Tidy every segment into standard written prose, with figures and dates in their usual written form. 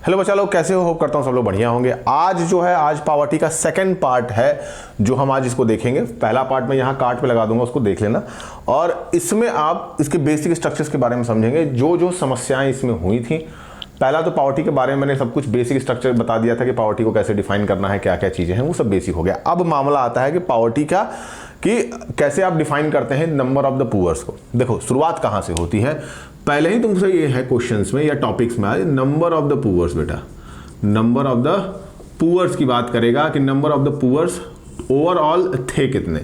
Hello बच्चा लोग, कैसे हो? होप करता हूँ सब लोग बढ़िया होंगे। आज पावर्टी का सेकंड पार्ट है जो हम आज इसको देखेंगे। पहला पार्ट मैं यहाँ कार्ड पे लगा दूंगा, उसको देख लेना, और इसमें आप इसके बेसिक स्ट्रक्चर्स के बारे में समझेंगे, जो जो समस्याएं इसमें हुई थी। पहला तो पावर्टी के बारे में मैंने सब कुछ बेसिक स्ट्रक्चर बता दिया था कि पावर्टी को कैसे डिफाइन करना है, क्या क्या चीजें हैं, वो सब बेसिक हो गया। अब मामला आता है कि पावर्टी का कि कैसे आप डिफाइन करते हैं नंबर ऑफ द पुअर्स को। देखो शुरुआत कहाँ से होती है, पहले ही तुमसे ये है क्वेश्चंस में या टॉपिक्स में आज नंबर ऑफ द पुअर्स। बेटा नंबर ऑफ द पुअर्स की बात करेगा कि number of the poors overall थे कितने।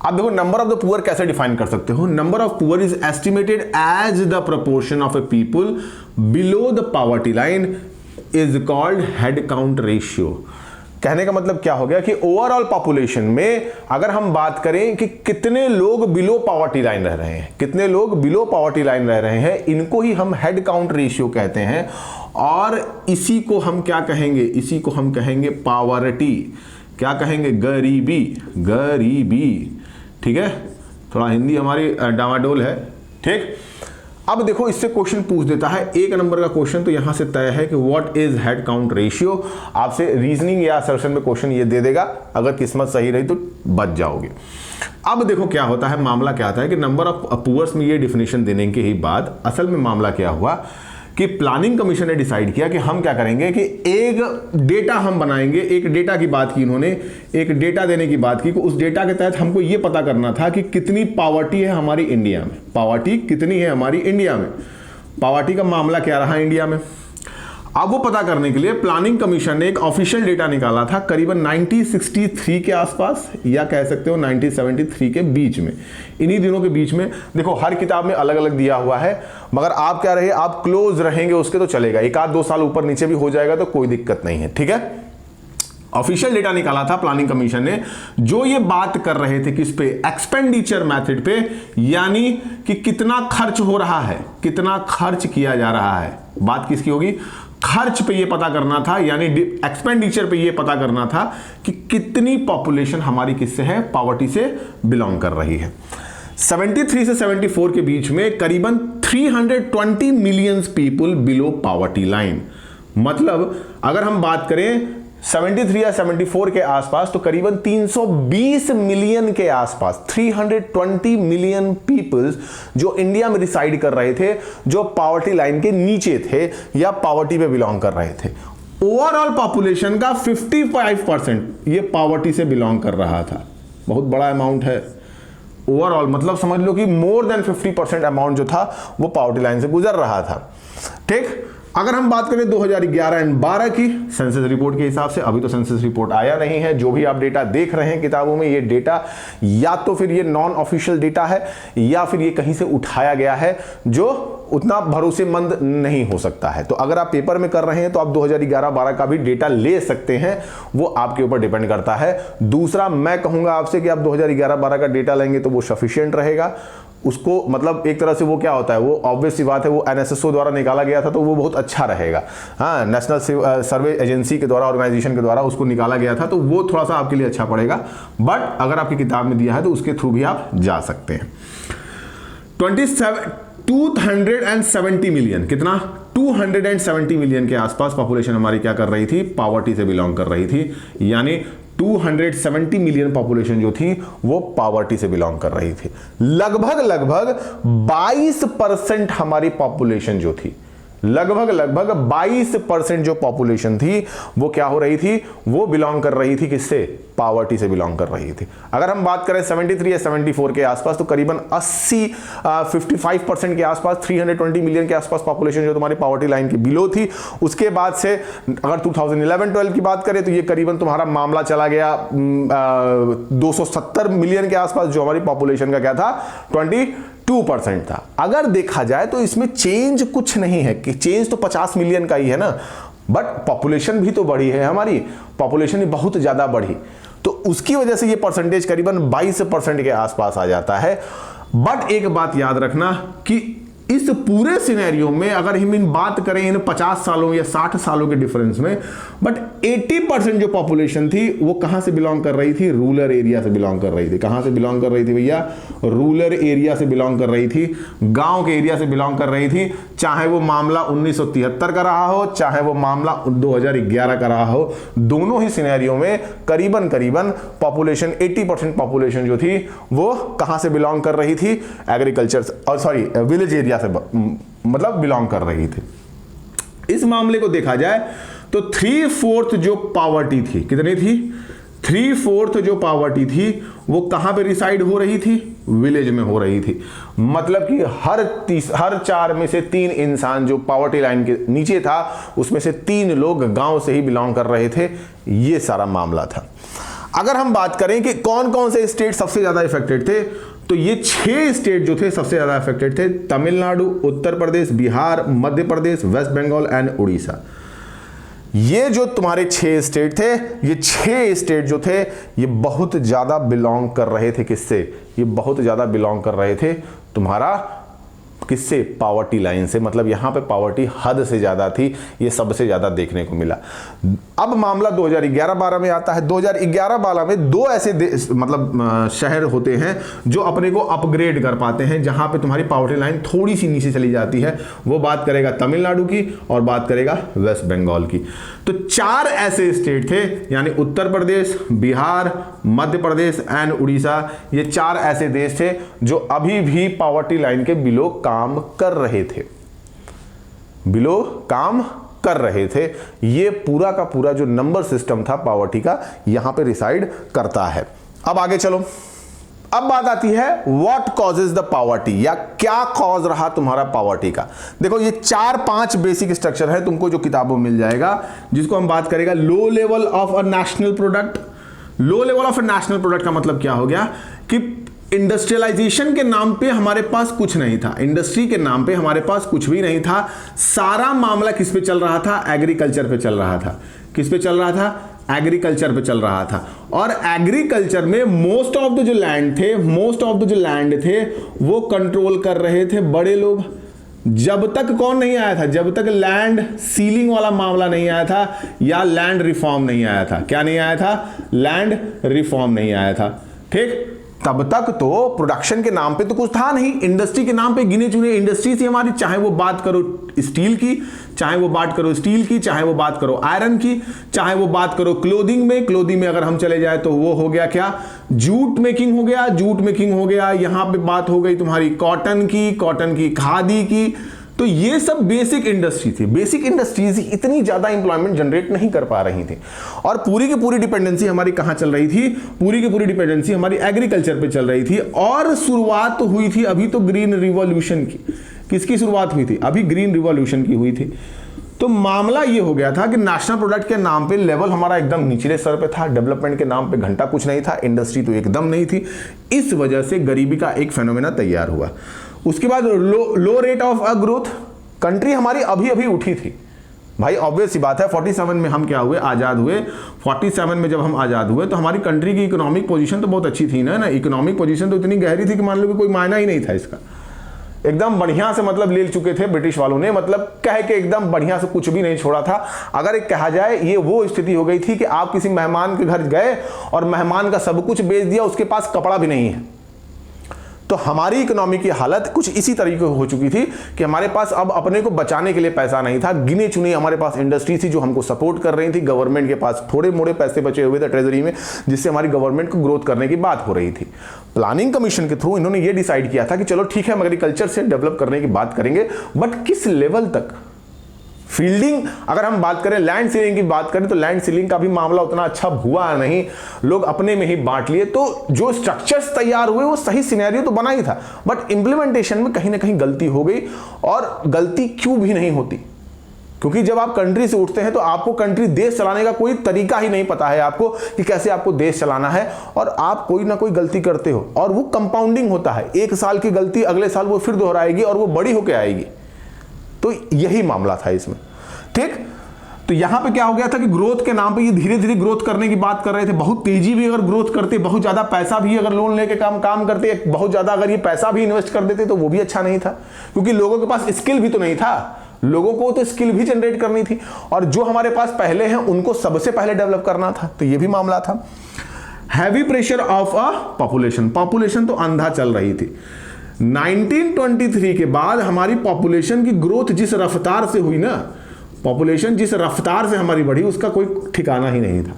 अब देखो नंबर ऑफ द पुअर कैसे डिफाइन कर सकते हो। Number of poor is estimated as the proportion of a people below the poverty line is called head count ratio. कहने का मतलब क्या हो गया कि ओवरऑल पॉपुलेशन में अगर हम बात करें कि कितने लोग बिलो पॉवर्टी लाइन रह रहे हैं, कितने लोग बिलो पॉवर्टी लाइन रह रहे हैं, इनको ही हम हेड काउंट रेशियो कहते हैं। और इसी को हम क्या कहेंगे, इसी को हम कहेंगे पॉवर्टी। क्या कहेंगे? गरीबी। गरीबी, ठीक है। थोड़ा हिंदी हमारी डामाडोल है, ठीक। अब देखो इससे क्वेश्चन पूछ देता है, एक नंबर का क्वेश्चन तो यहां से तय है कि what is head count ratio. आपसे रीजनिंग या असर्शन में क्वेश्चन ये दे देगा, अगर किस्मत सही रही तो बच जाओगे। अब देखो क्या होता है, मामला क्या आता है कि नंबर ऑफ पुअर्स में ये डिफिनेशन देने के ही बाद असल में मामला क्या हुआ कि प्लानिंग कमीशन ने डिसाइड किया कि हम क्या करेंगे कि एक डेटा हम बनाएंगे। एक डेटा की बात की इन्होंने, एक डेटा देने की बात की कि उस डेटा के तहत हमको ये पता करना था कि कितनी पॉवर्टी है हमारी इंडिया में। पॉवर्टी कितनी है हमारी इंडिया में, पॉवर्टी का मामला क्या रहा इंडिया में। अब वो पता करने के लिए प्लानिंग कमीशन ने एक ऑफिशियल डेटा निकाला था करीबन 1963 के आसपास, या कह सकते हो 1973 के बीच में, इन्हीं दिनों के बीच में। देखो हर किताब में अलग अलग दिया हुआ है, मगर आप क्या रहे, आप क्लोज रहेंगे उसके तो चलेगा। एक आध दो साल ऊपर नीचे भी हो जाएगा तो कोई दिक्कत नहीं है, ठीक है। ऑफिशियल डेटा निकाला था प्लानिंग कमीशन ने, जो ये बात कर रहे थे किस पे, एक्सपेंडिचर मेथड पे, यानी कि कितना खर्च हो रहा है, कितना खर्च किया जा रहा है। बात किसकी होगी? खर्च पे ये पता करना था, यानी एक्सपेंडिचर पे ये पता करना था कि कितनी पॉपुलेशन हमारी किससे है, पॉवर्टी से बिलोंग कर रही है। 73 से 74 के बीच में करीबन 320 million people below poverty line. मतलब अगर हम बात करें 73 या 74 के आसपास तो करीबन 320 मिलियन के आसपास, 320 मिलियन पीपल्स जो इंडिया में रिसाइड कर रहे थे, जो पॉवर्टी लाइन के नीचे थे या पॉवर्टी पे बिलोंग कर रहे थे। ओवरऑल पॉपुलेशन का 55% ये पॉवर्टी से बिलोंग कर रहा था। बहुत बड़ा अमाउंट है ओवरऑल, मतलब समझ लो कि मोर देन 50% अमाउंट जो था वो पॉवर्टी लाइन से गुजर रहा था, ठीक। अगर हम बात करें 2011 एंड 12 की सेंसस रिपोर्ट के हिसाब से, अभी तो सेंसस रिपोर्ट आया नहीं है, जो भी आप डेटा देख रहे हैं किताबों में, ये डेटा या तो फिर ये नॉन ऑफिशियल डेटा है या फिर ये कहीं से उठाया गया है, जो उतना भरोसेमंद नहीं हो सकता है। तो अगर आप पेपर में कर रहे हैं तो आप 2011-12 का भी डेटा ले सकते हैं, वो आपके ऊपर डिपेंड करता है। दूसरा मैं कहूंगा आपसे कि आप 2011-12 का डेटा लेंगे तो वो सफिशिएंट रहेगा। उसको मतलब एक तरह से वो क्या होता है, वो ऑब्वियस सी बात है, वो NSSO द्वारा निकाला गया था तो वो बहुत अच्छा रहेगा। हाँ, नेशनल सर्वे एजेंसी के द्वारा, ऑर्गेनाइजेशन के द्वारा उसको निकाला गया था, तो वो थोड़ा सा आपके लिए अच्छा पड़ेगा। बट अगर आपकी किताब में दिया है तो उसके थ्रू भी आप जा सकते हैं। 270 मिलियन, कितना? 270 मिलियन के आसपास पॉपुलेशन हमारी क्या कर रही थी, पॉवर्टी से बिलोंग कर रही थी। यानी 270 मिलियन पॉपुलेशन जो थी वो पॉवर्टी से बिलोंग कर रही थी। लगभग 22% हमारी पॉपुलेशन जो थी, लगभग 22% जो पॉपुलेशन थी वो क्या हो रही थी, वो बिलोंग कर रही थी किससे, पॉवर्टी से बिलोंग कर रही थी। अगर हम बात करें 73 या 74 के आसपास तो करीबन 55% के आसपास, 320 मिलियन के आसपास पॉपुलेशन जो तुम्हारी पॉवर्टी लाइन के बिलो थी। उसके बाद से अगर 2011-12 की बात करें तो ये करीबन तुम्हारा मामला चला गया 270 मिलियन के आसपास, जो हमारी पॉपुलेशन का क्या था, 22% था। अगर देखा जाए तो इसमें चेंज कुछ नहीं है, कि चेंज तो 50 मिलियन का ही है ना, बट पॉपुलेशन भी तो बढ़ी है, हमारी पॉपुलेशन भी बहुत ज्यादा बढ़ी, तो उसकी वजह से ये परसेंटेज करीबन 22% के आसपास आ जाता है। बट एक बात याद रखना कि इस पूरे सिनेरियो में अगर हम इन बात करें इन 50 सालों या 60 सालों के डिफरेंस में, बट 80% जो पॉपुलेशन थी वो कहां से बिलोंग कर रही थी, रूरल एरिया से बिलोंग कर रही थी। कहां से बिलोंग कर रही थी भैया, रूरल एरिया से बिलोंग कर रही थी, गांव के एरिया से बिलोंग कर रही थी, चाहे वो मामला 1973 का रहा हो, चाहे वो मामला 2011 का रहा हो, दोनों ही सिनेरियो में करीबन करीबन पॉपुलेशन 80% पॉपुलेशन जो थी वो कहां से बिलोंग कर रही थी, एग्रीकल्चर और सॉरी विलेज एरिया से मतलब बिलोंग कर रही थी। इस मामले को देखा जाए तो 3/4 जो पावर्टी थी, कितनी थी, 3/4 जो पावर्टी थी वो कहां पे रिसाइड हो रही थी, विलेज में हो रही थी। मतलब कि हर 4 में से 3 इंसान जो पावर्टी लाइन के नीचे था उसमें से 3 लोग गांव से ही बिलोंग कर रहे थे। ये सारा मामला था। अगर हम बात करें कि कौन कौन से स्टेट सबसे ज्यादा इफेक्टेड थे, तो ये 6 स्टेट जो थे सबसे ज्यादा इफेक्टेड थे, तमिलनाडु, उत्तर प्रदेश, बिहार, मध्य प्रदेश, वेस्ट बंगाल एंड उड़ीसा। ये जो तुम्हारे 6 स्टेट थे, ये 6 स्टेट जो थे ये बहुत ज्यादा बिलोंग कर रहे थे किससे, ये बहुत ज्यादा बिलोंग कर रहे थे तुम्हारा किससे, पावर्टी लाइन से। मतलब यहां पे पावर्टी हद से ज्यादा थी, ये सबसे ज्यादा देखने को मिला। अब मामला 2011-12 में आता है। 2011-12 में 2 ऐसे मतलब शहर होते हैं जो अपने को अपग्रेड कर पाते हैं, जहां पे तुम्हारी पावर्टी लाइन थोड़ी सी नीचे चली जाती है। वो बात करेगा तमिलनाडु की और बात करेगा वेस्ट बंगाल की। तो 4 ऐसे स्टेट थे, यानी उत्तर प्रदेश, बिहार, मध्य प्रदेश एंड उड़ीसा, ये 4 ऐसे देश थे जो अभी भी पावर्टी लाइन के बिलो काम कर रहे थे, बिलो काम कर रहे थे। ये पूरा का पूरा जो नंबर सिस्टम था पावर्टी का, यहां पे रिसाइड करता है। अब आगे चलो। अब बात आती है व्हाट कॉजेज द पावर्टी, या क्या कॉज रहा तुम्हारा पावर्टी का। देखो ये 4-5 बेसिक स्ट्रक्चर है, तुमको जो किताबों में मिल जाएगा, जिसको हम बात करेगा low level of a national product. Low level of a national product का मतलब क्या हो गया कि इंडस्ट्रियलाइजेशन के नाम पे हमारे पास कुछ नहीं था, इंडस्ट्री के नाम पे हमारे पास कुछ भी नहीं था। सारा मामला किस पे चल रहा था, एग्रीकल्चर पे चल रहा था। किस पे चल रहा था, एग्रीकल्चर पे चल रहा था। और एग्रीकल्चर में मोस्ट ऑफ द जो लैंड थे वो कंट्रोल कर रहे थे बड़े लोग। जब तक कौन नहीं आया था, जब तक लैंड सीलिंग वाला मामला नहीं आया था या लैंड रिफॉर्म नहीं आया था। क्या नहीं आया था, लैंड रिफॉर्म नहीं आया था, ठीक। तब तक तो प्रोडक्शन के नाम पे तो कुछ था नहीं, इंडस्ट्री के नाम पे गिने चुने इंडस्ट्री थी हमारी, चाहे वो बात करो स्टील की, चाहे वो बात करो स्टील की, चाहे वो बात करो आयरन की, चाहे वो बात करो क्लोथिंग में। क्लोथिंग में अगर हम चले जाए तो वो हो गया क्या, जूट मेकिंग हो गया, जूट मेकिंग हो गया। यहां पे बात हो गई तुम्हारी कॉटन की, खादी की। तो ये सब बेसिक इंडस्ट्री थी। बेसिक इंडस्ट्रीज इतनी ज्यादा इंप्लॉयमेंट जनरेट नहीं कर पा रही थी, और पूरी की पूरी डिपेंडेंसी हमारी कहां चल रही थी, पूरी की पूरी डिपेंडेंसी हमारी एग्रीकल्चर पे चल रही थी। और शुरुआत हुई थी अभी तो ग्रीन रिवॉल्यूशन की। किसकी शुरुआत हुई थी, अभी ग्रीन रिवॉल्यूशन की हुई थी। तो मामला ये हो गया था कि नेशनल प्रोडक्ट के नाम पे लेवल हमारा एकदम निचले स्तर पे था, डेवलपमेंट के नाम पे घंटा कुछ नहीं था, इंडस्ट्री तो एकदम नहीं थी। इस वजह से गरीबी का एक फेनोमेना तैयार हुआ। उसके बाद low rate of a growth, country हमारी अभी अभी उठी थी भाई, ऑब्वियस सी बात है। 47 में हम क्या हुए, आजाद हुए। 47 में जब हम आजाद हुए तो हमारी कंट्री की इकोनॉमिक पोजीशन तो बहुत अच्छी थी ना। इकोनॉमिक पोजीशन तो इतनी गहरी थी कि मान लो कि कोई मायना ही नहीं था इसका। एकदम बढ़िया से मतलब ले चुके थे ब्रिटिश वालों ने, मतलब कह के एकदम बढ़िया से कुछ भी नहीं छोड़ा था। अगर एक कहा जाए ये वो स्थिति हो गई थी कि आप किसी मेहमान के घर गए और मेहमान का सब कुछ बेच दिया, उसके पास कपड़ा भी नहीं है। तो हमारी इकोनॉमी की हालत कुछ इसी तरीके की हो चुकी थी कि हमारे पास अब अपने को बचाने के लिए पैसा नहीं था। गिने चुने हमारे पास इंडस्ट्री थी जो हमको सपोर्ट कर रही थी। गवर्नमेंट के पास थोड़े मोड़े पैसे बचे हुए थे ट्रेजरी में, जिससे हमारी गवर्नमेंट को ग्रोथ करने की बात हो रही थी। प्लानिंग कमीशन के थ्रू इन्होंने ये डिसाइड किया था कि चलो ठीक है, हम एग्रीकल्चर से डेवलप करने की बात करेंगे, बट किस लेवल तक। फील्डिंग, अगर हम बात करें लैंड सीलिंग की बात करें तो लैंड सीलिंग का भी मामला उतना अच्छा हुआ नहीं, लोग अपने में ही बांट लिए। तो जो स्ट्रक्चर्स तैयार हुए वो सही सिनेरियो तो बना ही था, बट इंप्लीमेंटेशन में कहीं ना कहीं गलती हो गई। और गलती क्यों भी नहीं होती, क्योंकि जब आप कंट्री से उठते हैं तो आपको कंट्री, देश चलाने का कोई तरीका ही नहीं पता है आपको कि कैसे आपको देश चलाना है, और आप कोई ना कोई गलती करते हो और वो कंपाउंडिंग होता है। एक साल की गलती अगले साल वो फिर दोहराएगी और वो बड़ी होकर आएगी। तो यही मामला था इसमें, ठीक। तो यहां पे क्या हो गया था कि ग्रोथ के नाम पे ये धीरे धीरे ग्रोथ करने की बात कर रहे थे। बहुत तेजी भी अगर ग्रोथ करते, बहुत ज्यादा पैसा भी अगर लोन लेके काम करते, बहुत ज्यादा अगर ये पैसा भी इन्वेस्ट कर देते तो वो भी अच्छा नहीं था, क्योंकि लोगों के पास स्किल भी तो नहीं था। लोगों को तो स्किल भी जनरेट करनी थी, और जो हमारे पास पहले हैं उनको सबसे पहले डेवलप करना था। तो ये भी मामला था। Heavy pressure of a population, population तो अंधा चल रही थी। 1923 के बाद हमारी पॉपुलेशन की ग्रोथ जिस रफ्तार से हुई ना, पॉपुलेशन जिस रफ्तार से हमारी बढ़ी, उसका कोई ठिकाना ही नहीं था,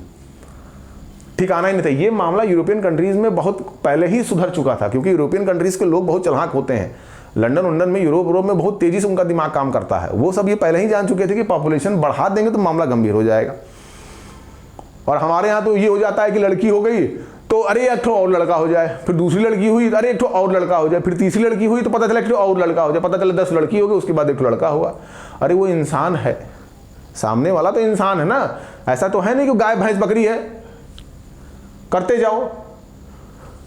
ठिकाना ही नहीं था। ये मामला यूरोपियन कंट्रीज में बहुत पहले ही सुधर चुका था, क्योंकि यूरोपियन कंट्रीज के लोग बहुत चालाक होते हैं। लंदन में, यूरोप में बहुत तेजी से उनका दिमाग काम करता है। वो सब ये पहले ही जान चुके थे कि पॉपुलेशन बढ़ा देंगे तो मामला गंभीर हो जाएगा। और हमारे यहाँ तो ये हो जाता है कि लड़की हो गई तो अरे एक ठो और लड़का हो जाए, फिर दूसरी लड़की हुई अरे एक ठो और लड़का हो जाए, फिर तीसरी लड़की हुई तो पता चला एक ठो और लड़का हो जाए, पता चला 10 लड़की हो गई, उसके बाद एक ठो लड़का हुआ। अरे वो इंसान है, सामने वाला तो इंसान है ना, ऐसा तो है नहीं कि गाय भैंस बकरी है, करते जाओ।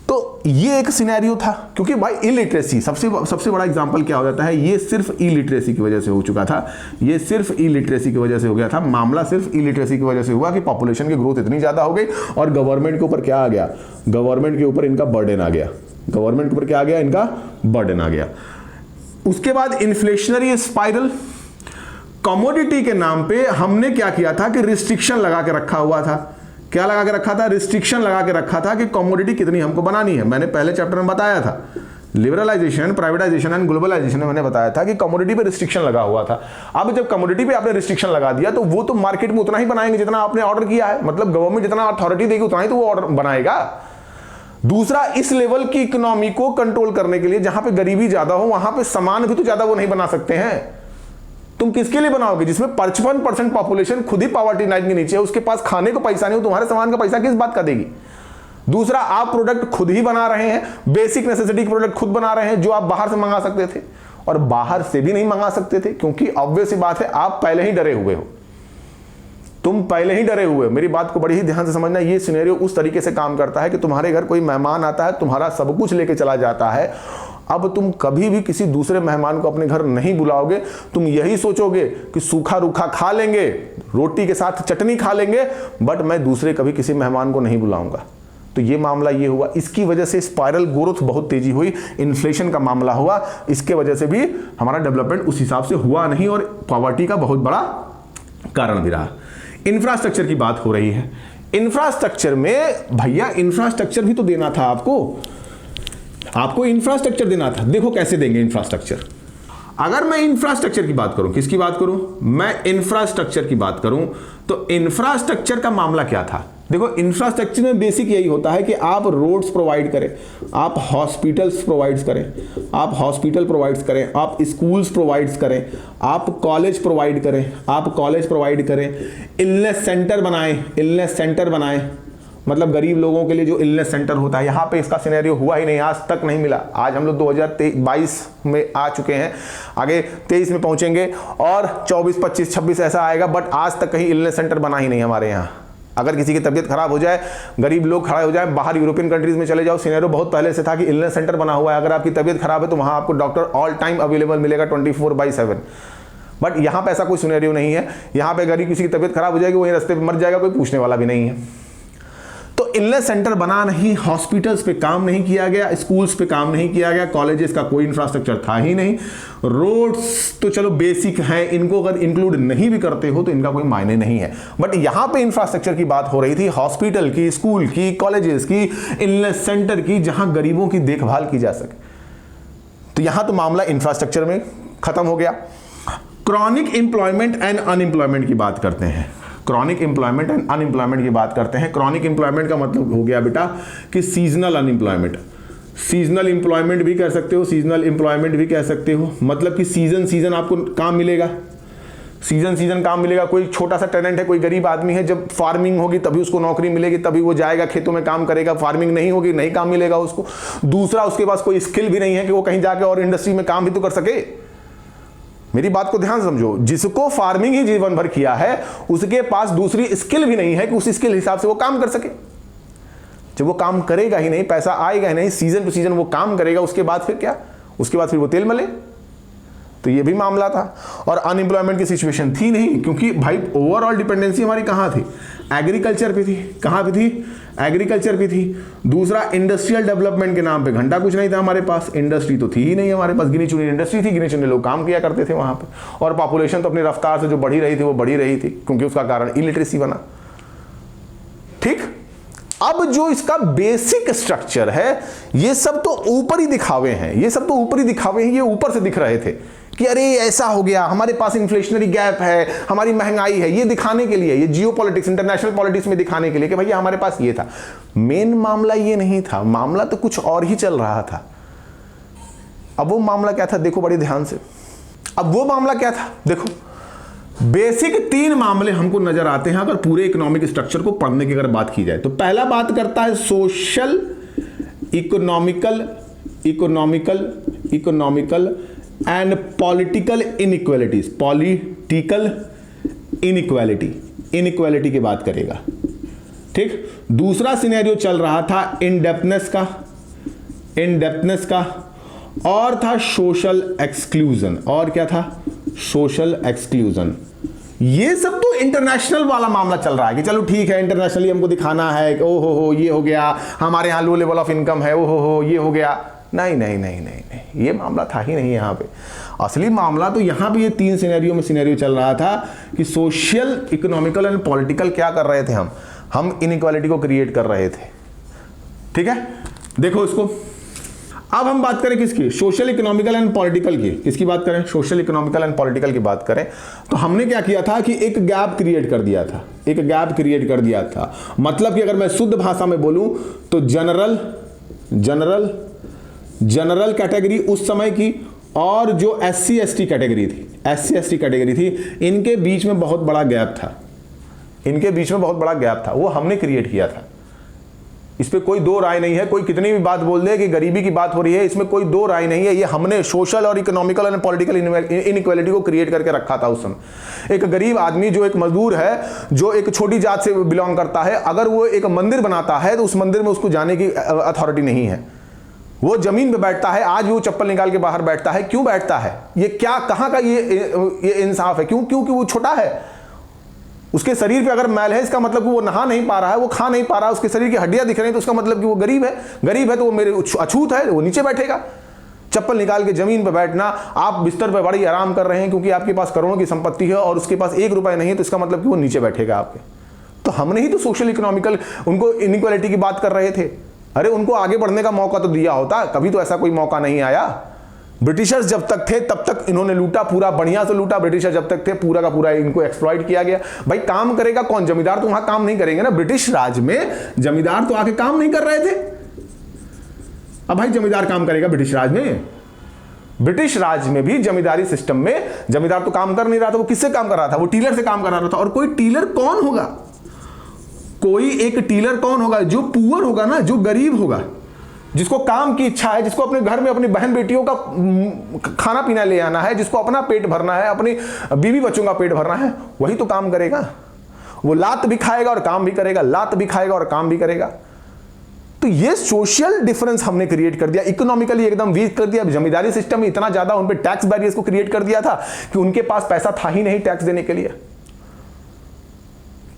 तो ये एक सिनेरियो था, क्योंकि भाई इलिटरेसी सबसे बड़ा एग्जांपल क्या हो जाता है, ये सिर्फ इलिटरेसी की वजह से हो चुका था, ये सिर्फ इलिटरेसी की वजह से हो गया था। मामला सिर्फ इलिटरेसी की वजह से हुआ कि पॉपुलेशन की ग्रोथ इतनी ज्यादा हो गई और गवर्नमेंट के ऊपर क्या आ गया, गवर्नमेंट के ऊपर इनका बर्डन आ गया, गवर्नमेंट के ऊपर क्या आ गया, इनका बर्डन आ गया। उसके बाद इन्फ्लेशनरी स्पाइरल, कमोडिटी के नाम पे हमने क्या किया था कि रिस्ट्रिक्शन लगा के रखा हुआ था। क्या लगा के रखा था, रिस्ट्रिक्शन लगा के रखा था कि कमोडिटी कितनी हमको बनानी है। मैंने पहले चैप्टर में बताया था, लिबरलाइजेशन, प्राइवेटाइजेशन एंड ग्लोबलाइजेशन में मैंने बताया था कि कमोडिटी पे रिस्ट्रिक्शन लगा हुआ था। अब जब कमोडिटी पे आपने रिस्ट्रिक्शन लगा दिया तो वो तो मार्केट में उतना ही बनाएंगे जितना आपने ऑर्डर किया है, मतलब गवर्नमेंट जितना अथॉरिटी देगी उतना ही तो वो ऑर्डर बनाएगा। दूसरा, इस लेवल की इकोनॉमी को कंट्रोल करने के लिए जहां पे गरीबी ज्यादा हो वहां पे सामान भी तो ज्यादा वो नहीं बना सकते हैं। तुम किसके लिए बनाओगे, जिसमें 55% पॉपुलेशन खुद ही पॉवर्टी लाइन के नीचे है, उसके पास खाने को पैसा नहीं हो, तुम्हारे सामान का पैसा किस बात का देगी। दूसरा, आप प्रोडक्ट खुद ही बना रहे हैं, बेसिक नेसेसिटी के प्रोडक्ट खुद बना रहे हैं जो आप बाहर से मंगा सकते थे, और बाहर से भी नहीं मंगा सकते थे क्योंकि ऑब्वियस सी बात है आप पहले ही डरे हुए हो, तुम पहले ही डरे हुए हो। मेरी बात को बड़ी ही ध्यान से समझना, ये सिनेरियो उस तरीके से काम करता है कि तुम्हारे घर कोई मेहमान आता है, तुम्हारा सब कुछ लेके चला जाता है। अब तुम कभी भी किसी दूसरे मेहमान को अपने घर नहीं बुलाओगे, तुम यही सोचोगे कि सूखा रूखा खा लेंगे, रोटी के साथ चटनी खा लेंगे, बट मैं दूसरे कभी किसी मेहमान को नहीं बुलाऊंगा। तो ये मामला ये हुआ, इसकी वजह से स्पाइरल ग्रोथ बहुत तेजी हुई, इन्फ्लेशन का मामला हुआ, इसके वजह से भी हमारा डेवलपमेंट उस हिसाब से हुआ नहीं और पॉवर्टी का बहुत बड़ा कारण भी रहा। इंफ्रास्ट्रक्चर की बात हो रही है, इंफ्रास्ट्रक्चर में भैया इंफ्रास्ट्रक्चर भी तो देना था आपको इंफ्रास्ट्रक्चर देना था। देखो कैसे देंगे इंफ्रास्ट्रक्चर। अगर मैं इंफ्रास्ट्रक्चर की बात करूं, किसकी बात करूं, मैं इंफ्रास्ट्रक्चर की बात करूं, तो इंफ्रास्ट्रक्चर का मामला क्या था। देखो इंफ्रास्ट्रक्चर में बेसिक यही होता है कि आप रोड्स प्रोवाइड करें, आप हॉस्पिटल्स प्रोवाइड करें, आप हॉस्पिटल प्रोवाइड करें, आप स्कूल्स प्रोवाइड करें, आप कॉलेज प्रोवाइड करें, आप कॉलेज प्रोवाइड करें, इलनेस सेंटर बनाएं, इलनेस सेंटर बनाएं, मतलब गरीब लोगों के लिए जो इलनेस सेंटर होता है। यहाँ पे इसका सिनेरियो हुआ ही नहीं, आज तक नहीं मिला। आज हम लोग 2022 में आ चुके हैं, आगे 23 में पहुंचेंगे और 24, 25, 26 ऐसा आएगा, बट आज तक कहीं इलनेस सेंटर बना ही नहीं हमारे यहाँ। अगर किसी की तबीयत खराब हो जाए, गरीब लोग खड़े हो जाए, बाहर यूरोपियन कंट्रीज में चले जाओ, सिनेरियो बहुत पहले से था कि इलनेस सेंटर बना हुआ है, अगर आपकी तबीयत खराब है तो वहाँ आपको डॉक्टर ऑल टाइम अवेलेबल मिलेगा 24/7। बट यहाँ पे ऐसा कोई सिनेरियो नहीं है। यहाँ पे गरीब किसी की तबीयत खराब हो जाएगी, वहीं रास्ते पे मर जाएगा, कोई पूछने वाला भी नहीं है। तो इलनेस सेंटर बना नहीं, हॉस्पिटल्स पे काम नहीं किया गया, स्कूल्स पे काम नहीं किया गया, कॉलेजेस का कोई इंफ्रास्ट्रक्चर था ही नहीं। रोड्स तो चलो बेसिक हैं, इनको अगर इंक्लूड नहीं भी करते हो तो इनका कोई मायने नहीं है। बट यहां पे इंफ्रास्ट्रक्चर की बात हो रही थी, हॉस्पिटल की, स्कूल की, कॉलेजेस की, इलनेस सेंटर की, जहां गरीबों की देखभाल की जा सके। तो यहां तो मामला इंफ्रास्ट्रक्चर में खत्म हो गया। क्रॉनिक एम्प्लॉयमेंट एंड अनएम्प्लॉयमेंट की बात करते हैं, क्रॉनिक एम्प्लॉयमेंट एंड अनएम्प्लॉयमेंट की बात करते हैं। क्रॉनिक एम्प्लॉयमेंट का मतलब हो गया बेटा कि सीजनल अनएम्प्लॉयमेंट, सीजनल एम्प्लॉयमेंट भी कह सकते हो, सीजनल एम्प्लॉयमेंट भी कह सकते हो, मतलब कि सीजन आपको काम मिलेगा, सीजन काम मिलेगा। कोई छोटा सा टैलेंट है, कोई गरीब आदमी है, जब फार्मिंग होगी तभी उसको नौकरी मिलेगी, तभी वो जाएगा खेतों में काम करेगा, फार्मिंग नहीं होगी नहीं काम मिलेगा उसको। दूसरा, उसके पास कोई स्किल भी नहीं है कि वो कहीं जाके और इंडस्ट्री में काम भी तो कर सके। मेरी बात को ध्यान समझो, जिसको फार्मिंग ही जीवन भर किया है उसके पास दूसरी स्किल भी नहीं है कि उस स्किल हिसाब से वो काम कर सके। जब वो काम करेगा ही नहीं, पैसा आएगा ही नहीं, सीजन टू सीजन वो काम करेगा, उसके बाद फिर क्या, उसके बाद फिर वो तेल मले। तो ये भी मामला था। और अनएम्प्लॉयमेंट की सिचुएशन थी नहीं, क्योंकि भाई ओवरऑल डिपेंडेंसी हमारी कहां थी, एग्रीकल्चर पे थी। कहां पे थी, एग्रीकल्चर पे थी। दूसरा, इंडस्ट्रियल डेवलपमेंट के नाम पे घंटा कुछ नहीं था हमारे पास, इंडस्ट्री तो थी ही नहीं हमारे पास, गिनी चुनी इंडस्ट्री थी, गिने चुने लोग काम किया करते थे वहां पे। और पॉपुलेशन तो अपनी रफ्तार से जो बढ़ी रही थी वो बढ़ी रही थी, क्योंकि उसका कारण इलिटरेसी बना। ठीक, अब जो इसका बेसिक स्ट्रक्चर है, ये सब तो ऊपर ही दिखावे हैं, ये सब तो ऊपर ही दिखावे हैं, ये ऊपर से दिख रहे थे कि अरे ऐसा हो गया, हमारे पास इन्फ्लेशनरी गैप है, हमारी महंगाई है, ये दिखाने के लिए, ये जियो पॉलिटिक्स, इंटरनेशनल पॉलिटिक्स में दिखाने के लिए कि भैया हमारे पास ये था। मेन मामला ये नहीं था, मामला तो कुछ और ही चल रहा था। अब वो मामला क्या था, देखो बड़े ध्यान से। अब वो मामला क्या था, देखो बेसिक 3 मामले हमको नजर आते हैं अगर पूरे इकोनॉमिक स्ट्रक्चर को पढ़ने की अगर बात की जाए तो। पहला बात करता है social economical and political inequalities, political inequality की बात करेगा, ठीक। दूसरा सिनेरियो चल रहा था इनडेप्थनेस का, और था सोशल एक्सक्लूजन, और क्या था, सोशल एक्सक्लूजन। ये सब तो इंटरनेशनल वाला मामला चल रहा है कि चलो ठीक है, इंटरनेशनली हमको दिखाना है कि ओ हो ये हो गया, हमारे यहाँ लो लेवल ऑफ इनकम है, ओ हो ये हो गया। नहीं नहीं नहीं नहीं नहीं, ये मामला था ही नहीं यहाँ पे। असली मामला तो यहाँ पे ये 3 सिनेरियो चल रहा था कि सोशल, इकोनॉमिकल एंड पॉलिटिकल क्या कर रहे थे, हम इनइक्वालिटी को क्रिएट कर रहे थे, ठीक है। देखो इसको, अब हम बात करें किसकी, सोशल इकोनॉमिकल एंड पॉलिटिकल की। किसकी बात करें, सोशल इकोनॉमिकल एंड पॉलिटिकल की बात करें तो हमने क्या किया था कि एक गैप क्रिएट कर दिया था, मतलब कि अगर मैं शुद्ध भाषा में बोलूं तो जनरल कैटेगरी उस समय की और जो SC/ST कैटेगरी थी, इनके बीच में बहुत बड़ा गैप था, वो हमने क्रिएट किया था। इस पे कोई दो राय नहीं है, कोई कितनी भी बात बोल दे कि गरीबी की बात हो रही है, इसमें कोई दो राय नहीं है। ये हमने सोशल और इकोनॉमिकल एंड पॉलिटिकल इनइक्वालिटी को क्रिएट करके रखा था उस समय। एक गरीब आदमी जो एक मजदूर है, जो एक छोटी जात से बिलोंग करता है, अगर वो एक मंदिर बनाता है तो उस मंदिर में उसको जाने की अथॉरिटी नहीं है। वो जमीन पे बैठता है, आज वो चप्पल निकाल के बाहर बैठता है, क्यों बैठता है, ये क्या, कहां का ये इंसाफ है, क्योंकि वो छोटा है। उसके शरीर पे अगर मैल है, इसका मतलब कि वो नहा नहीं पा रहा है, वो खा नहीं पा रहा है, उसके शरीर की हड्डियां दिख रही हैं, तो उसका मतलब कि वो गरीब है तो वो मेरे अछूत है, वो नीचे बैठेगा। चप्पल निकाल के जमीन पर बैठना, आप बिस्तर पर बड़ी आराम कर रहे हैं क्योंकि आपके पास करोड़ों की संपत्ति है और उसके पास 1 रुपया नहीं है, तो इसका मतलब कि वो नीचे बैठेगा आपके। तो हमने ही तो सोशल इकोनॉमिकल उनको इनइक्वालिटी की बात कर रहे थे। अरे उनको आगे बढ़ने का मौका तो दिया होता, कभी तो ऐसा कोई मौका नहीं आया। ब्रिटिशर्स जब तक थे तब तक इन्होंने लूटा, पूरा बढ़िया से लूटा। ब्रिटिशर जब तक थे पूरा का पूरा इनको एक्सप्लॉइट किया गया। भाई काम करेगा कौन, जमींदार तो वहां काम नहीं करेंगे ना। ब्रिटिश राज में जमींदार तो आके काम नहीं कर रहे थे। अब भाई जमींदार काम करेगा ब्रिटिश राज में? ब्रिटिश राज में भी जमींदारी सिस्टम में जमींदार तो काम कर नहीं रहा था। वो किससे काम कर रहा था? वो टीलर से काम कर रहा था। और कोई टीलर कौन होगा? कोई एक टीलर कौन होगा? जो पुअर होगा ना, जो गरीब होगा, जिसको काम की इच्छा है, जिसको अपने घर में अपनी बहन बेटियों का खाना पीना ले आना है, जिसको अपना पेट भरना है, अपनी बीवी बच्चों का पेट भरना है, वही तो काम करेगा। वो लात भी खाएगा और काम भी करेगा, लात भी खाएगा और काम भी करेगा। तो ये सोशल डिफरेंस हमने क्रिएट कर दिया, इकोनॉमिकली एकदम वीक कर दिया। जमींदारी सिस्टम में इतना ज्यादा उन पे टैक्स बैरियर्स को क्रिएट कर दिया था कि उनके पास पैसा था ही नहीं टैक्स देने के लिए।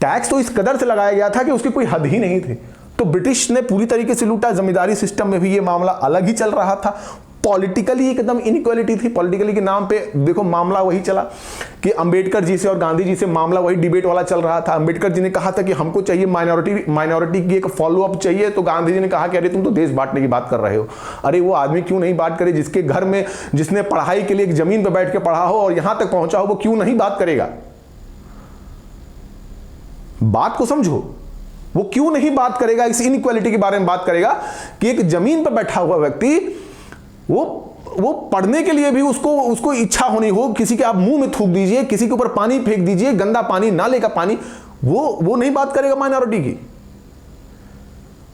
टैक्स तो इस कदर से लगाया गया था कि उसकी कोई हद ही नहीं थी। तो ब्रिटिश ने पूरी तरीके से लूटा। जमींदारी सिस्टम में भी ये मामला अलग ही चल रहा था। पॉलिटिकली एकदम इनइक्वालिटी थी। पॉलिटिकली के नाम पे देखो मामला वही चला कि अंबेडकर जी से और गांधी जी से मामला वही डिबेट वाला चल रहा था। अंबेडकर जी ने कहा था कि हमको चाहिए माइनॉरिटी की एक फॉलो अप चाहिए, तो गांधी जी ने कहा कि अरे तुम तो देश बांटने की बात कर रहे हो। अरे वो आदमी क्यों नहीं बात करे जिसके घर में, जिसने पढ़ाई के लिए एक जमीन पर बैठ के पढ़ा हो और यहां तक पहुंचा हो, वो क्यों नहीं बात करेगा? बात को समझो, वो क्यों नहीं बात करेगा? इस इनइक्वालिटी के बारे में बात करेगा कि एक जमीन पर बैठा हुआ व्यक्ति, वो पढ़ने के लिए भी उसको इच्छा होनी हो, किसी के आप मुंह में थूक दीजिए, किसी के ऊपर पानी फेंक दीजिए, गंदा पानी, नाले का पानी, वो नहीं बात करेगा माइनॉरिटी की।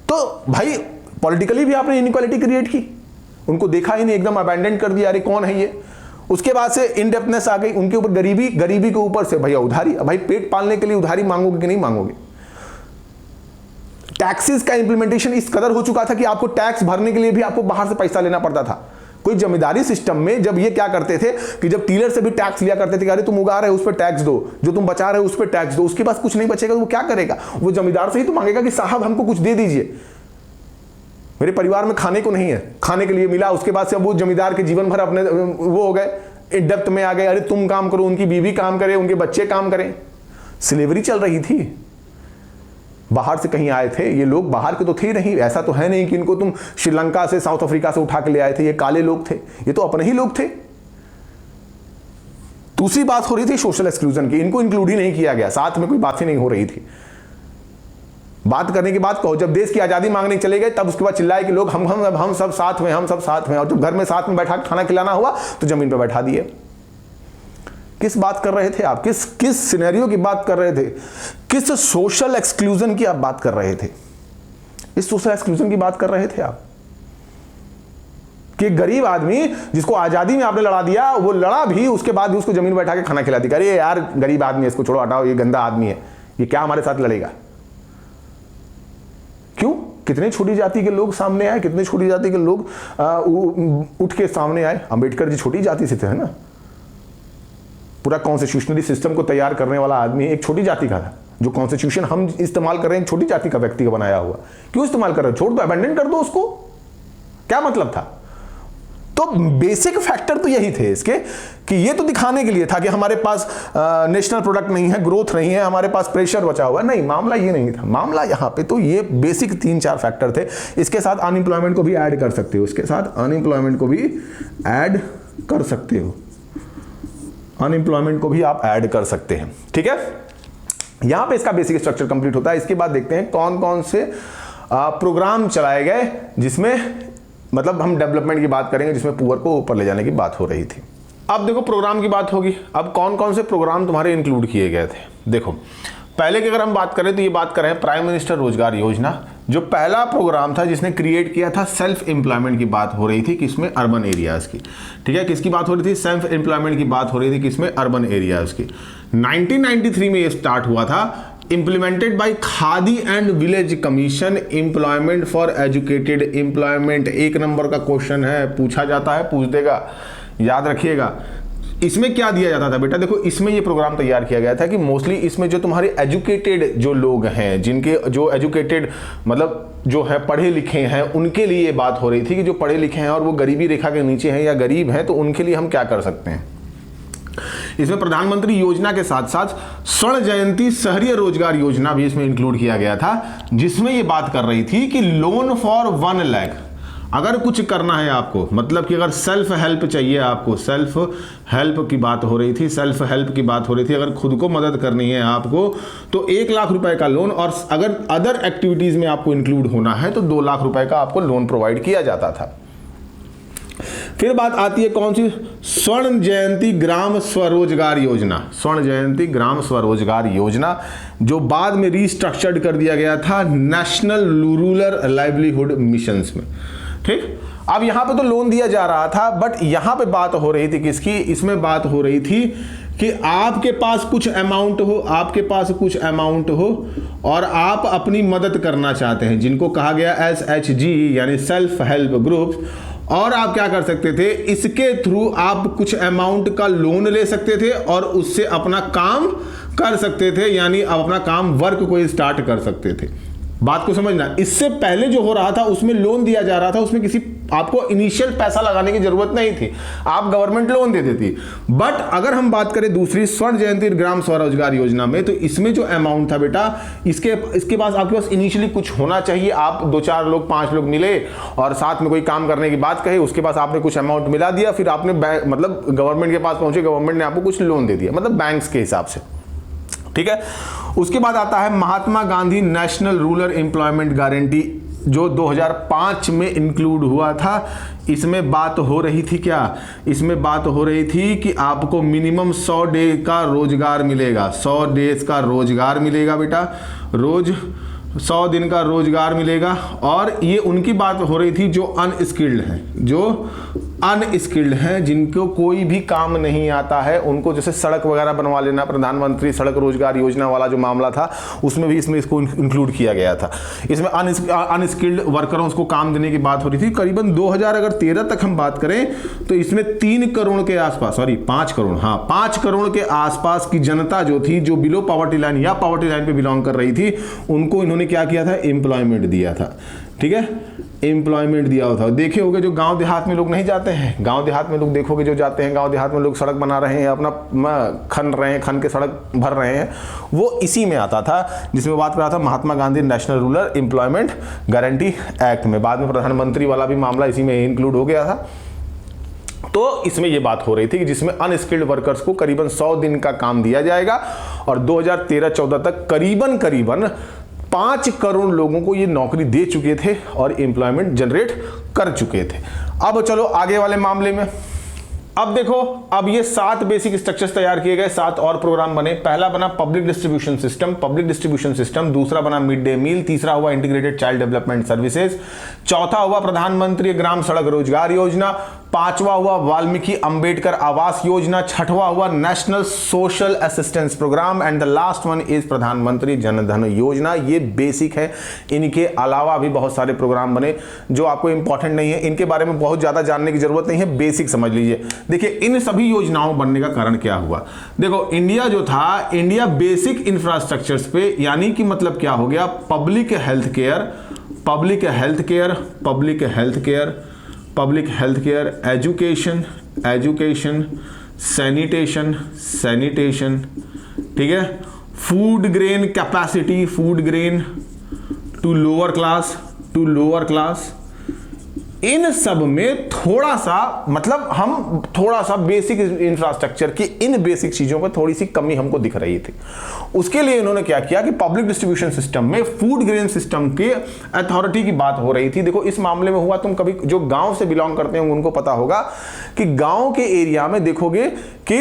तो भाई पॉलिटिकली भी आपने इनइक्वालिटी क्रिएट की, उनको देखा ही नहीं, एकदम अबैंडन कर दिया। अरे कौन है ये? उसके बाद से इनडेप्थनेस आ गई उनके ऊपर, गरीबी के ऊपर से भैया उधारी। भाई पेट पालने के लिए उधारी मांगोगे कि नहीं मांगोगे? टैक्सेस का इंप्लीमेंटेशन इस कदर हो चुका था कि आपको टैक्स भरने के लिए भी आपको बाहर से पैसा लेना पड़ता था। कोई जमींदारी सिस्टम में जब ये क्या करते थे कि जब टीलर से भी टैक्स लिया करते थे कि अरे तुम उगा रहे हो उस पर टैक्स दो, जो तुम बचा रहे हो उस पर टैक्स दो, उसके पास कुछ नहीं बचेगा तो वो क्या करेगा? वो जमींदार से ही तो मांगेगा कि साहब हमको कुछ दे दीजिए, मेरे परिवार में खाने को नहीं है, खाने के लिए मिला। उसके बाद से अब वो जमींदार के जीवन भर अपने वो हो गए, डेप्थ में आ गए। अरे तुम काम करो, उनकी बीवी काम करे, उनके बच्चे काम करें। स्लेवरी चल रही थी। बाहर से कहीं आए थे ये लोग, बाहर के तो थे ही नहीं, ऐसा तो है नहीं कि इनको तुम श्रीलंका से, साउथ अफ्रीका से उठा के ले आए थे। ये काले लोग थे, ये तो अपने ही लोग थे। दूसरी बात हो रही थी सोशल एक्सक्लूजन की, इनको इंक्लूड ही नहीं किया गया, साथ में कोई बात ही नहीं हो रही थी। बात करने की बात कहो, जब देश की आजादी मांगने चले गए तब उसके बाद चिल्लाए कि लोग हम सब साथ में, हम सब साथ में, और जब घर में साथ में बैठा खाना खिलाना हुआ तो जमीन पर बैठा दिए। किस बात कर रहे थे आप? किस सिनेरियो की बात कर रहे थे? किस सोशल एक्सक्लूजन की आप बात कर रहे थे? इस सोशल एक्सक्लूजन की बात कर रहे थे आप कि गरीब आदमी जिसको आजादी में आपने लड़ा दिया, वो लड़ा भी, उसके बाद भी उसको जमीन बैठा के खाना खिला दिया। अरे यार गरीब आदमी है, इसको छोड़ो, हटाओ, ये गंदा आदमी है, ये क्या हमारे साथ लड़ेगा? क्यों? कितने छोटी जाति के लोग सामने आए, कितने छोटी जाति के लोग उठ के सामने आए। अंबेडकर जी छोटी जाति से थे, है ना? पूरा कॉन्स्टिट्यूशनरी सिस्टम को तैयार करने वाला आदमी एक छोटी जाति का था। जो कॉन्स्टिट्यूशन हम इस्तेमाल कर रहे हैं छोटी जाति का व्यक्ति का बनाया हुआ, क्यों इस्तेमाल कर रहे हो? छोड़ दो, अबेंडन कर दो उसको, क्या मतलब था? तो बेसिक फैक्टर तो यही थे इसके कि ये तो दिखाने के लिए था कि हमारे पास नेशनल प्रोडक्ट नहीं है, ग्रोथ नहीं है, हमारे पास प्रेशर बचा हुआ है। नहीं, मामला ये नहीं था। मामला यहाँ पे तो ये बेसिक 3-4 फैक्टर थे। इसके साथ अनएम्प्लॉयमेंट को भी ऐड कर सकते हो, इसके साथ अनएम्प्लॉयमेंट को भी ऐड कर सकते हो, अनएम्प्लॉयमेंट को भी आप ऐड कर सकते हैं। ठीक है, यहां पे इसका बेसिक स्ट्रक्चर कंप्लीट होता है। इसके बाद देखते हैं कौन कौन से प्रोग्राम चलाए गए जिसमें मतलब हम डेवलपमेंट की बात करेंगे, जिसमें पुअर को ऊपर ले जाने की बात हो रही थी। अब देखो प्रोग्राम की बात होगी, अब कौन कौन से प्रोग्राम तुम्हारे इंक्लूड किए गए थे। देखो पहले की अगर हम बात करें तो ये बात करें प्राइम मिनिस्टर रोजगार योजना, जो पहला प्रोग्राम था जिसने क्रिएट किया था। सेल्फ एम्प्लॉयमेंट की बात हो रही थी किसमें? अर्बन एरियाज की। ठीक है, किसकी बात हो रही थी? सेल्फ एम्प्लॉयमेंट की बात हो रही थी किसमें? अर्बन एरियाज की। 1993 में ये स्टार्ट हुआ था। Implemented bye khadi and village commission, employment for educated employment. 1 number का क्वेश्चन है, पूछा जाता है, पूछ देगा, याद रखिएगा। इसमें क्या दिया जाता था बेटा? देखो इसमें ये प्रोग्राम तैयार किया गया था कि मोस्टली इसमें जो तुम्हारे एजुकेटेड जो लोग हैं, जिनके जो एजुकेटेड मतलब जो है पढ़े लिखे हैं, उनके लिए ये बात हो रही थी कि जो पढ़े लिखे हैं और वो गरीबी रेखा के नीचे हैं या गरीब हैं, तो उनके लिए हम क्या कर सकते हैं। इसमें प्रधानमंत्री योजना के साथ साथ स्वर्ण जयंती शहरी रोजगार योजना भी इसमें इंक्लूड किया गया था, जिसमें ये बात कर रही थी कि लोन फॉर 1 लाख। अगर कुछ करना है आपको, मतलब कि अगर सेल्फ हेल्प चाहिए आपको, सेल्फ हेल्प की बात हो रही थी, सेल्फ हेल्प की बात हो रही थी, अगर खुद को मदद करनी है आपको तो 1 लाख रुपए का लोन, और अगर अदर एक्टिविटीज में आपको इंक्लूड होना है तो 2 लाख रुपए का आपको लोन प्रोवाइड किया जाता था। फिर बात आती है कौन सी? स्वर्ण जयंती ग्राम स्वरोजगार योजना। स्वर्ण जयंती ग्राम स्वरोजगार योजना, जो बाद में रिस्ट्रक्चर्ड कर दिया गया था नेशनल रूरल लाइवलीहुड मिशंस में। ठीक, अब यहां पे तो लोन दिया जा रहा था, बट यहां पे बात हो रही थी किसकी? इसमें बात हो रही थी कि आपके पास कुछ अमाउंट हो, आपके पास कुछ अमाउंट हो और आप अपनी मदद करना चाहते हैं, जिनको कहा गया SHG यानी सेल्फ हेल्प ग्रुप्स, और आप क्या कर सकते थे? इसके थ्रू आप कुछ अमाउंट का लोन ले सकते थे और उससे अपना काम कर सकते थे, यानी आप अपना काम वर्क को स्टार्ट कर सकते थे। बात को समझना, इससे पहले जो हो रहा था उसमें लोन दिया जा रहा था, उसमें किसी आपको इनिशियल पैसा लगाने की जरूरत नहीं थी, आप गवर्नमेंट लोन दे देती। बट अगर हम बात करें दूसरी स्वर्ण जयंती ग्राम स्वरोजगार योजना में, तो इसमें जो अमाउंट था बेटा, इसके पास आपके पास इनिशियली कुछ होना चाहिए। आप 2-4 लोग 5 लोग मिले और साथ में कोई काम करने की बात कही, उसके पास आपने कुछ अमाउंट मिला दिया, फिर आपने मतलब गवर्नमेंट के पास पहुंचे, गवर्नमेंट ने आपको कुछ लोन दे दिया, मतलब बैंक्स के हिसाब से। ठीक है, उसके बाद आता है Mahatma Gandhi National Rural Employment Guarantee, जो 2005 में इंक्लूड हुआ था। इसमें बात हो रही थी क्या? इसमें बात हो रही थी कि आपको मिनिमम 100 डे का रोजगार मिलेगा, 100 डेज का रोजगार मिलेगा बेटा, रोज 100 दिन का रोजगार मिलेगा। और ये उनकी बात हो रही थी जो अनस्किल्ड हैं, जो अनस्किल्ड हैं, जिनको कोई भी काम नहीं आता है, उनको जैसे सड़क वगैरह बनवा लेना, प्रधानमंत्री सड़क रोजगार योजना वाला जो मामला था उसमें भी इसमें इसको इंक्लूड किया गया था। इसमें अनस्किल्ड वर्करों को काम देने की बात हो रही थी। करीबन 2013 तक हम बात करें तो इसमें 3 करोड़ के आसपास, सॉरी 5 करोड़, हाँ 5 करोड़ के आसपास की जनता जो थी, जो बिलो पॉवर्टी लाइन या पॉवर्टी लाइन पे बिलोंग कर रही थी, उनको इन्होंने क्या किया था, एम्प्लॉयमेंट दिया था। ठीक है, एम्प्लॉयमेंट दिया था। देखे होगे जो गांव देहात में लोग नहीं जाते हैं, गांव देहात में लोग देखोगे जो जाते हैं, गांव देहात में लोग सड़क बना रहे हैं, अपना खन रहे हैं, खन के सड़क भर रहे हैं, वो इसी में आता था, जिसमें बात कर रहा था Mahatma Gandhi National Rural Employment Guarantee Act में। बाद में प्रधानमंत्री वाला भी मामला इसी में इंक्लूड हो गया था। तो इसमें यह बात हो रही थी कि जिसमें अनस्किल्ड वर्कर्स को करीबन 100 दिन का काम दिया जाएगा और 2013-14 तक करीबन 5 करोड़ लोगों को ये नौकरी दे चुके थे और एम्प्लॉयमेंट जनरेट कर चुके थे। अब चलो आगे वाले मामले में। अब देखो, अब ये 7 बेसिक स्ट्रक्चर्स तैयार किए गए, 7 और प्रोग्राम बने। पहला बना पब्लिक डिस्ट्रीब्यूशन सिस्टम, दूसरा बना मिड डे मील, तीसरा हुआ इंटीग्रेटेड चाइल्ड डेवलपमेंट सर्विसेज, चौथा हुआ प्रधानमंत्री ग्राम सड़क रोजगार योजना, पांचवा हुआ वाल्मीकि अंबेडकर आवास योजना, छठवां हुआ national social assistance programme and the last one is Pradhan Mantri Jan धन योजना। ये बेसिक है। इनके अलावा भी बहुत सारे प्रोग्राम बने जो आपको इंपॉर्टेंट नहीं है, इनके बारे में बहुत ज्यादा जानने की जरूरत नहीं है, बेसिक समझ लीजिए। देखिए इन सभी योजनाओं बनने का कारण क्या हुआ। देखो इंडिया जो था, इंडिया बेसिक इंफ्रास्ट्रक्चर्स पे, यानी कि मतलब क्या हो गया, public health care, education, sanitation, ठीक है, food grain capacity, food grain to lower class, इन सब में थोड़ा सा, मतलब हम थोड़ा सा बेसिक इंफ्रास्ट्रक्चर की इन बेसिक चीजों पर थोड़ी सी कमी हमको दिख रही थी। उसके लिए इन्होंने क्या किया कि पब्लिक डिस्ट्रीब्यूशन सिस्टम में फूड ग्रेन सिस्टम के अथॉरिटी की बात हो रही थी। देखो इस मामले में हुआ, तुम कभी जो गांव से बिलोंग करते होंगे उनको पता होगा कि गांव के एरिया में देखोगे कि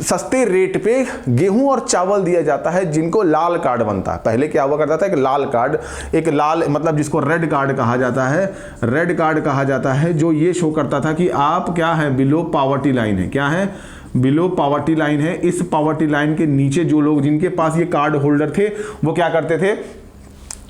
सस्ते रेट पे गेहूं और चावल दिया जाता है, जिनको लाल कार्ड बनता है। पहले क्या हुआ करता था, एक लाल कार्ड, एक लाल मतलब जिसको रेड कार्ड कहा जाता है, रेड कार्ड कहा जाता है, जो ये शो करता था कि आप क्या है, बिलो पॉवर्टी लाइन है। क्या है, बिलो पॉवर्टी लाइन है। इस पॉवर्टी लाइन के नीचे जो लोग, जिनके पास ये कार्ड होल्डर थे, वो क्या करते थे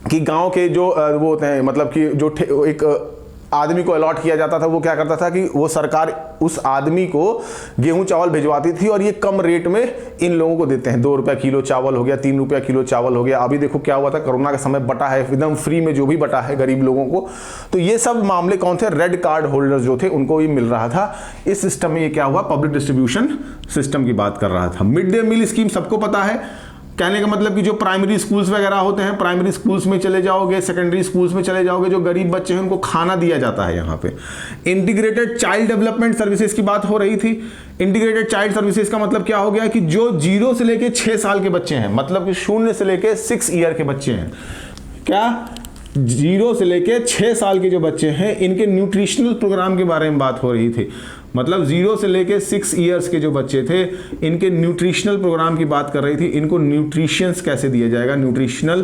कि गांव के जो वो होते हैं, मतलब कि जो एक आदमी को अलॉट किया जाता था, वो क्या करता था कि वो सरकार उस आदमी को गेहूं चावल भिजवाती थी और ये कम रेट में इन लोगों को देते हैं। 2 रुपया किलो चावल हो गया, 3 रुपया किलो चावल हो गया। अभी देखो क्या हुआ था, कोरोना के समय बटा है एकदम फ्री में, जो भी बटा है गरीब लोगों को। तो ये सब मामले कौन थे, रेड कार्ड होल्डर्स जो थे उनको ये मिल रहा था। इस सिस्टम में ये क्या हुआ, पब्लिक डिस्ट्रीब्यूशन सिस्टम की बात कर रहा था। मिड डे मील स्कीम सबको पता है। कहने का मतलब कि जो प्राइमरी स्कूल्स वगैरह होते हैं, प्राइमरी स्कूल्स में चले जाओगे, सेकेंडरी स्कूल्स में चले जाओगे, जो गरीब बच्चे हैं उनको खाना दिया जाता है यहाँ पे। इंटीग्रेटेड चाइल्ड डेवलपमेंट सर्विसेज की बात हो रही थी। इंटीग्रेटेड चाइल्ड सर्विसेज का मतलब क्या हो गया कि जो 0 से लेके 6 साल के बच्चे हैं, मतलब कि 0 से लेके 6 ईयर के बच्चे हैं, क्या 0 से लेके 6 साल के जो बच्चे हैं, इनके न्यूट्रिशनल प्रोग्राम के बारे में बात हो रही थी। मतलब 0 से लेके 6 इयर्स के जो बच्चे थे, इनके न्यूट्रिशनल प्रोग्राम की बात कर रही थी। इनको न्यूट्रिशंस कैसे दिया जाएगा, न्यूट्रिशनल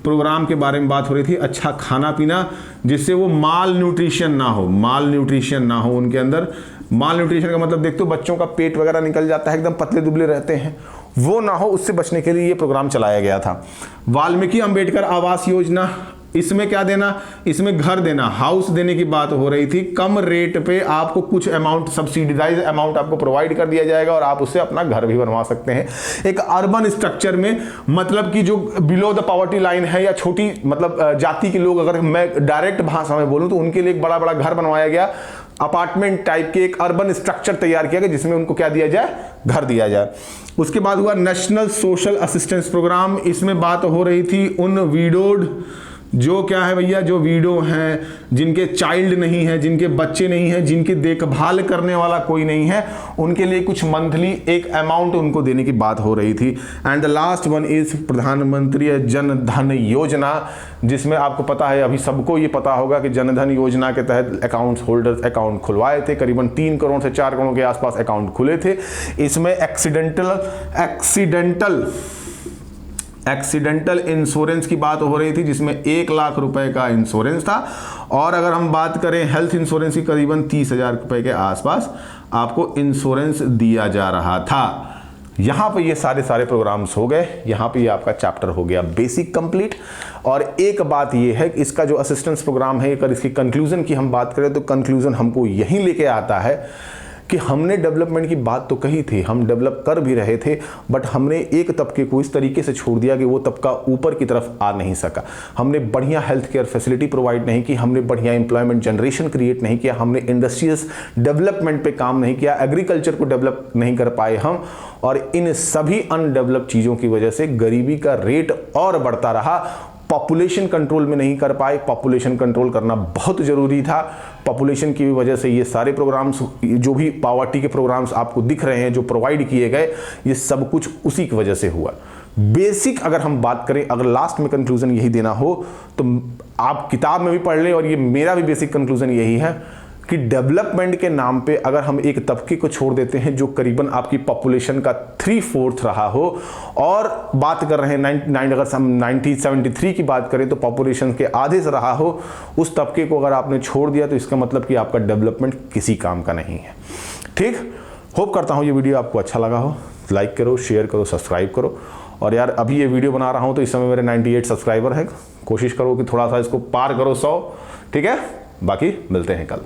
प्रोग्राम के बारे में बात हो रही थी। अच्छा खाना पीना, जिससे वो माल न्यूट्रिशन ना हो उनके अंदर। माल न्यूट्रिशन का मतलब देखते हो बच्चों का पेट वगैरह निकल जाता है, एकदम पतले दुबले रहते हैं, वो ना हो, उससे बचने के लिए ये प्रोग्राम चलाया गया था। वाल्मीकि अंबेडकर आवास योजना, इसमें क्या देना, इसमें घर देना, हाउस देने की बात हो रही थी। कम रेट पे आपको कुछ अमाउंट, सब्सिडाइज अमाउंट आपको प्रोवाइड कर दिया जाएगा और आप उससे अपना घर भी बनवा सकते हैं। एक अर्बन स्ट्रक्चर में, मतलब कि जो बिलो द पॉवर्टी लाइन है या छोटी मतलब जाति के लोग, अगर मैं डायरेक्ट भाषा में बोलूं तो उनके लिए एक बड़ा बड़ा घर बनवाया गया, अपार्टमेंट टाइप के एक अर्बन स्ट्रक्चर तैयार किया गया, जिसमें उनको क्या दिया जाए, घर दिया जाए। उसके बाद हुआ नेशनल सोशल असिस्टेंस प्रोग्राम। इसमें बात हो रही थी उन वीडोड, जो क्या है भैया, जो वीडो हैं, जिनके चाइल्ड नहीं है, जिनके बच्चे नहीं है, जिनकी देखभाल करने वाला कोई नहीं है, उनके लिए कुछ मंथली एक अमाउंट उनको देने की बात हो रही थी। And the last one is Pradhan Mantri Jan धन योजना, जिसमें आपको पता है, अभी सबको ये पता होगा कि जन धन योजना के तहत अकाउंट्स होल्डर्स अकाउंट खुलवाए थे। करीबन 3 करोड़ से 4 करोड़ के आसपास अकाउंट खुले थे। इसमें एक्सीडेंटल इंश्योरेंस की बात हो रही थी, जिसमें 1 लाख रुपए का इंश्योरेंस था। और अगर हम बात करें हेल्थ इंश्योरेंस की, करीबन 30,000 रुपए के आसपास आपको इंश्योरेंस दिया जा रहा था। यहां पे ये सारे प्रोग्राम्स हो गए। यहां पे ये आपका चैप्टर हो गया बेसिक कंप्लीट। और एक बात ये है कि इसका जो असिस्टेंस प्रोग्राम है, अगर इसकी कंक्लूजन की हम बात करें तो कंक्लूजन हमको यही लेके आता है कि हमने डेवलपमेंट की बात तो कही थी, हम डेवलप कर भी रहे थे, बट हमने एक तबके को इस तरीके से छोड़ दिया कि वो तबका ऊपर की तरफ आ नहीं सका। हमने बढ़िया हेल्थ केयर फैसिलिटी प्रोवाइड नहीं की, हमने बढ़िया एम्प्लॉयमेंट जनरेशन क्रिएट नहीं किया, हमने इंडस्ट्रीज डेवलपमेंट पे काम नहीं किया, एग्रीकल्चर को डेवलप नहीं कर पाए हम, और इन सभी अनडेवलप चीज़ों की वजह से गरीबी का रेट और बढ़ता रहा। पॉपुलेशन कंट्रोल में नहीं कर पाए। पॉपुलेशन कंट्रोल करना बहुत ज़रूरी था। पॉपुलेशन की वजह से ये सारे प्रोग्राम्स, जो भी पावर्टी के प्रोग्राम्स आपको दिख रहे हैं जो प्रोवाइड किए गए, ये सब कुछ उसी की वजह से हुआ। बेसिक अगर हम बात करें, अगर लास्ट में कंक्लूजन यही देना हो तो आप किताब में भी पढ़ लें, और ये मेरा भी बेसिक कंक्लूजन यही है कि डेवलपमेंट के नाम पे अगर हम एक तबके को छोड़ देते हैं जो करीबन आपकी पॉपुलेशन का 3/4 रहा हो, और बात कर रहे हैं अगर हम 1973 की बात करें तो पॉपुलेशन के आधे से रहा हो, उस तबके को अगर आपने छोड़ दिया तो इसका मतलब कि आपका डेवलपमेंट किसी काम का नहीं है। ठीक, होप करता हूँ ये वीडियो आपको अच्छा लगा हो। लाइक करो, शेयर करो, सब्सक्राइब करो। और यार अभी ये वीडियो बना रहा हूँ तो इस समय मेरे 98 सब्सक्राइबर हैं। कोशिश करो कि थोड़ा सा इसको पार करो 100। ठीक है, बाकी मिलते हैं कल।